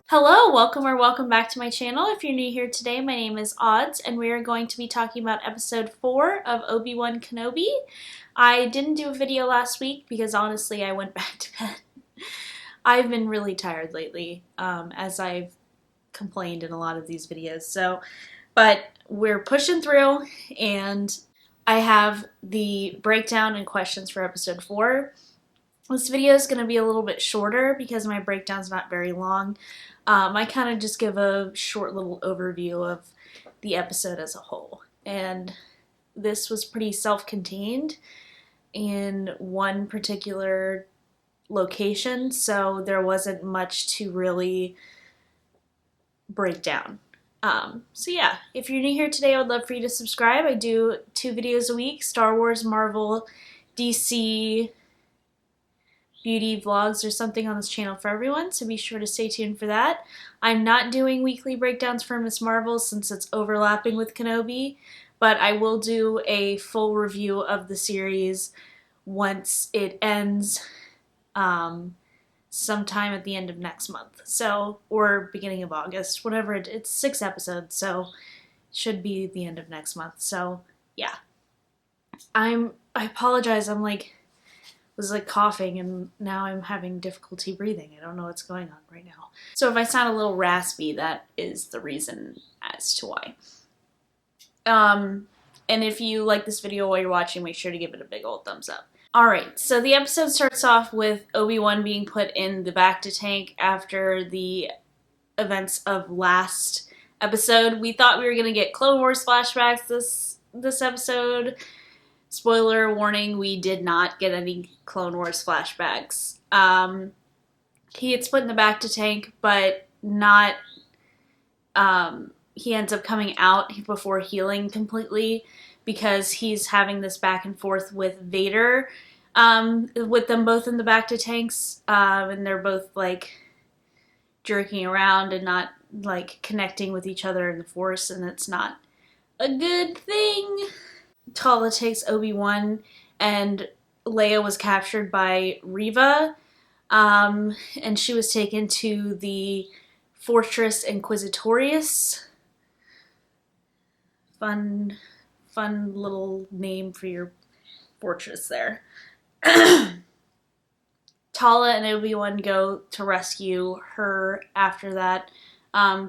Hello, welcome back to my channel. If you're new here today, my name is Odds, and we are going to be talking about episode 4 of Obi-Wan Kenobi. I didn't do a video last week because honestly I went back to bed. I've been really tired lately, as I've complained in a lot of these videos. But we're pushing through, and I have the breakdown and questions for episode 4. This video is going to be a little bit shorter because my breakdown's not very long. I kind of just give a short little overview of the episode as a whole. And this was pretty self-contained in one particular location, so there wasn't much to really break down. So yeah, if you're new here today, I would love for you to subscribe. I do 2 videos a week, Star Wars, Marvel, DC, beauty vlogs or something on this channel for everyone, so be sure to stay tuned for that. I'm not doing weekly breakdowns for Ms. Marvel since it's overlapping with Kenobi, but I will do a full review of the series once it ends sometime at the end of next month, or beginning of August, whatever. It's 6 episodes, so it should be the end of next month. So yeah, I apologize. Was coughing, and now I'm having difficulty breathing. I don't know what's going on right now. So if I sound a little raspy, that is the reason as to why. And if you like this video while you're watching, make sure to give it a big old thumbs up. Alright, so the episode starts off with Obi-Wan being put in the Bacta tank after the events of last episode. We thought we were going to get Clone Wars flashbacks this episode. Spoiler warning, we did not get any Clone Wars flashbacks. He gets put in the Bacta tank, but not, he ends up coming out before healing completely because he's having this back and forth with Vader, with them both in the Bacta tanks, and they're both, jerking around and not, connecting with each other in the Force, and it's not a good thing. Tala takes Obi-Wan, and Leia was captured by Reva, and she was taken to the Fortress Inquisitorious. Fun little name for your fortress there. Tala and Obi-Wan go to rescue her after that.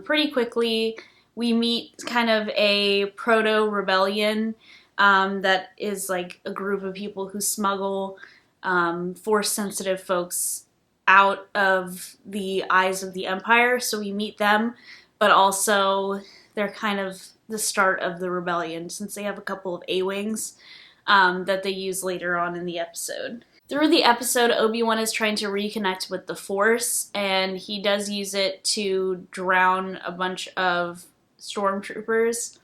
Pretty quickly, we meet kind of a Proto Rebellion that is a group of people who smuggle Force-sensitive folks out of the eyes of the Empire. So we meet them, but also they're kind of the start of the rebellion since they have a couple of A-Wings that they use later on in the episode. Through the episode, Obi-Wan is trying to reconnect with the Force, and he does use it to drown a bunch of stormtroopers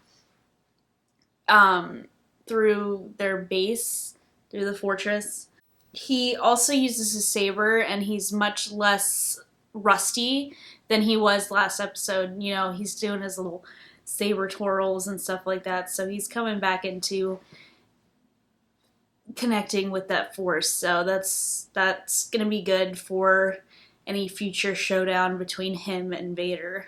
through their base, through the fortress. He also uses his saber, and he's much less rusty than he was last episode. You know, he's doing his little saber twirls and stuff like that, so he's coming back into connecting with that Force, so that's gonna be good for any future showdown between him and Vader.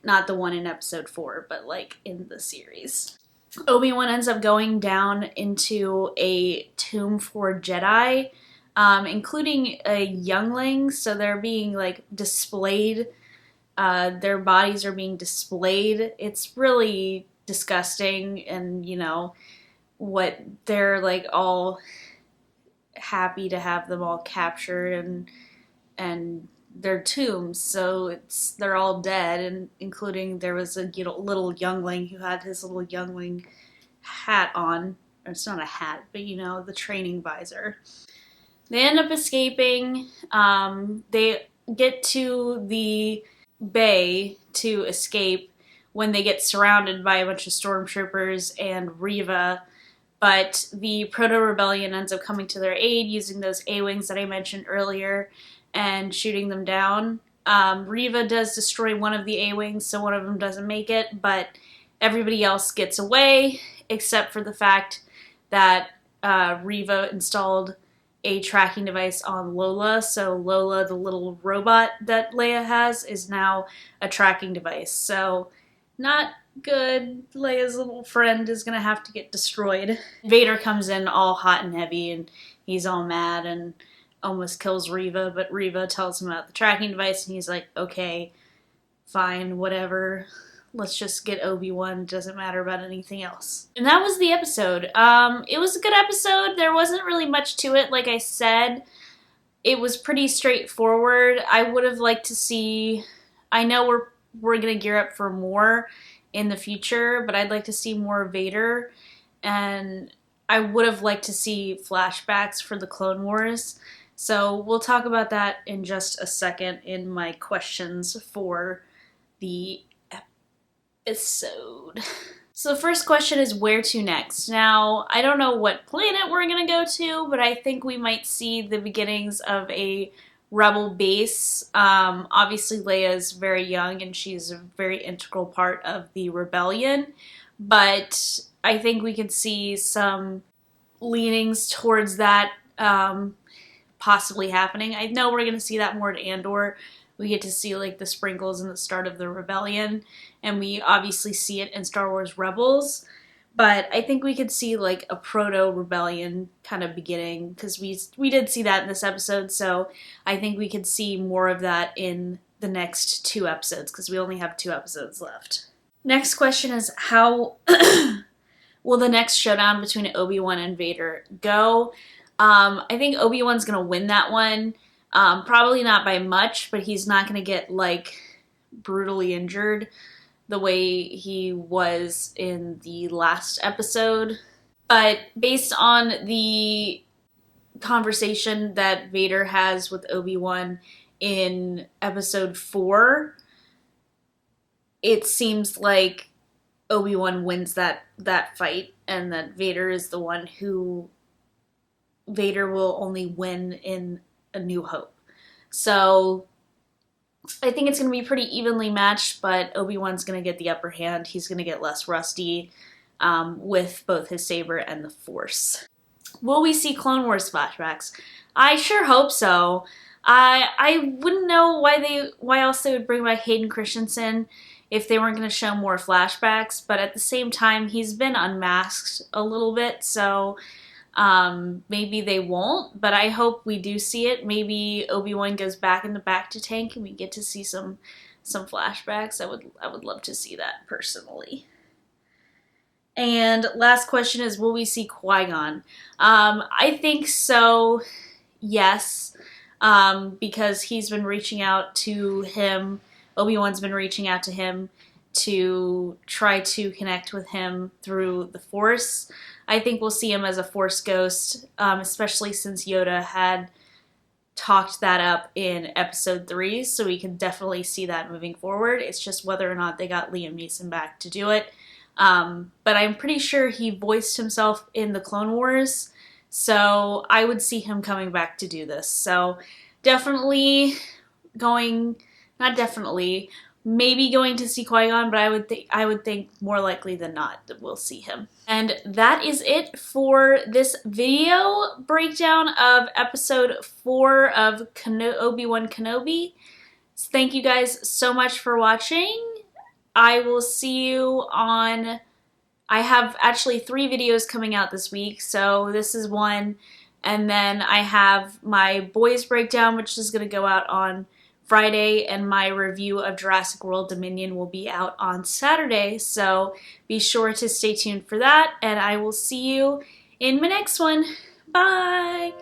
Not the one in episode 4, but in the series. Obi-Wan ends up going down into a tomb for Jedi, including a youngling, so they're being displayed. Their bodies are being displayed. It's really disgusting, and what they're all happy to have them all captured, and their tombs, so they're all dead, and including there was a little youngling who had his little youngling hat on. Or it's not a hat, but the training visor. They end up escaping. They get to the bay to escape when they get surrounded by a bunch of stormtroopers and Reva, but the Proto Rebellion ends up coming to their aid using those A-Wings that I mentioned earlier and shooting them down. Reva does destroy one of the A-Wings, so one of them doesn't make it, but everybody else gets away, except for the fact that Reva installed a tracking device on Lola. So Lola, the little robot that Leia has, is now a tracking device. So not good. Leia's little friend is gonna have to get destroyed. Vader comes in all hot and heavy, and he's all mad and almost kills Reva, but Reva tells him about the tracking device, and he's like, okay, fine, whatever. Let's just get Obi-Wan. It doesn't matter about anything else. And that was the episode. It was a good episode. There wasn't really much to it. Like I said, it was pretty straightforward. I would have liked to see... I know we're going to gear up for more in the future, but I'd like to see more Vader. And I would have liked to see flashbacks for the Clone Wars. So we'll talk about that in just a second in my questions for the episode. So the first question is, where to next? Now, I don't know what planet we're gonna go to, but I think we might see the beginnings of a rebel base. Obviously Leia's very young and she's a very integral part of the rebellion, but I think we could see some leanings towards that possibly happening. I know we're gonna see that more at Andor. We get to see like the sprinkles in the start of the rebellion, and we obviously see it in Star Wars Rebels, but I think we could see like a Proto Rebellion kind of beginning, because we did see that in this episode, so I think we could see more of that in the next 2 episodes, because we only have 2 episodes left. Next question is, how will the next showdown between Obi-Wan and Vader go? I think Obi-Wan's gonna win that one. Probably not by much, but he's not going to get, like, brutally injured the way he was in the last episode. But based on the conversation that Vader has with Obi-Wan in episode 4, it seems like Obi-Wan wins that fight, and that Vader is the one who... Vader will only win in A New Hope. So I think it's going to be pretty evenly matched, but Obi-Wan's going to get the upper hand. He's going to get less rusty with both his saber and the Force. Will we see Clone Wars flashbacks? I sure hope so. I wouldn't know why else they would bring back Hayden Christensen if they weren't going to show more flashbacks, but at the same time, he's been unmasked a little bit, so... maybe they won't, but I hope we do see it. Maybe Obi-Wan goes back in the back to tank and we get to see some flashbacks. I would love to see that personally. And last question is, will we see Qui Gon? I think so, yes, because he's been reaching out to him. Obi-Wan's been reaching out to him to try to connect with him through the Force. I think we'll see him as a Force ghost, especially since Yoda had talked that up in episode 3, so we can definitely see that moving forward. It's just whether or not they got Liam Neeson back to do it. But I'm pretty sure he voiced himself in the Clone Wars, so I would see him coming back to do this. So definitely maybe going to see Qui-Gon, but I would think more likely than not that we'll see him. And that is it for this video breakdown of episode 4 of Obi-Wan Kenobi. So thank you guys so much for watching. I will see you on... I have actually 3 videos coming out this week, so this is one. And then I have my boys breakdown, which is going to go out on Friday, and my review of Jurassic World Dominion will be out on Saturday, so be sure to stay tuned for that, and I will see you in my next one. Bye!